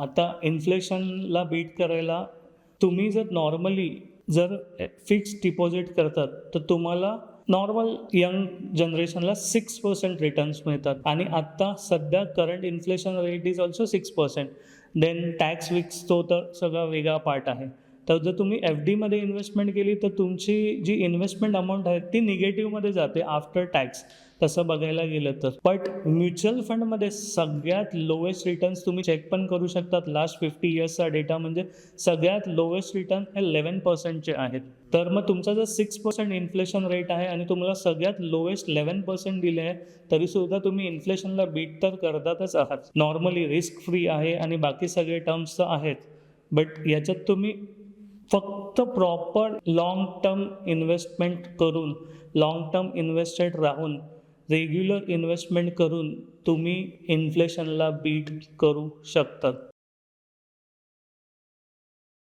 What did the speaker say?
आता इन्फ्लेशनला बीट करायला तुम्ही जर नॉर्मली जर फिक्स्ड डिपॉझिट करतात तर तुम्हाला नॉर्मल यंग जनरेशनला 6% रिटर्न्स मिळतात आणि आत्ता सध्या current inflation rate is also 6%. Then tax विक्स तो तर सगळा वेगळा पार्ट आहे. तर जर तुम्ही एफ डीमध्ये इन्व्हेस्टमेंट केली तर तुमची जी इन्व्हेस्टमेंट अमाऊंट आहे ती निगेटिव्हमध्ये जाते आफ्टर टॅक्स तसं बघायला गेलं तर. बट म्युच्युअल फंडमध्ये सगळ्यात लोएस्ट रिटर्न्स तुम्ही चेक पण करू शकतात. लास्ट 50 इयर्सचा डेटा म्हणजे सगळ्यात लोएस्ट रिटर्न हे 11%चे आहेत. तर मग तुमचा जर 6% इन्फ्लेशन रेट आहे आणि तुम्हाला सगळ्यात लोएस्ट 11% दिले आहे तरीसुद्धा तुम्ही इन्फ्लेशनला बीट तर करतातच आहात. नॉर्मली रिस्क फ्री आहे आणि बाकी सगळे टर्म्स तर आहेत. बट याच्यात तुम्ही फक्त प्रॉपर लाँग टर्म इन्व्हेस्टमेंट करून, लाँग टर्म इन्व्हेस्टेड राहून, रेग्युलर इन्व्हेस्टमेंट करून तुम्ही इन्फ्लेशनला बीट करू शकतात.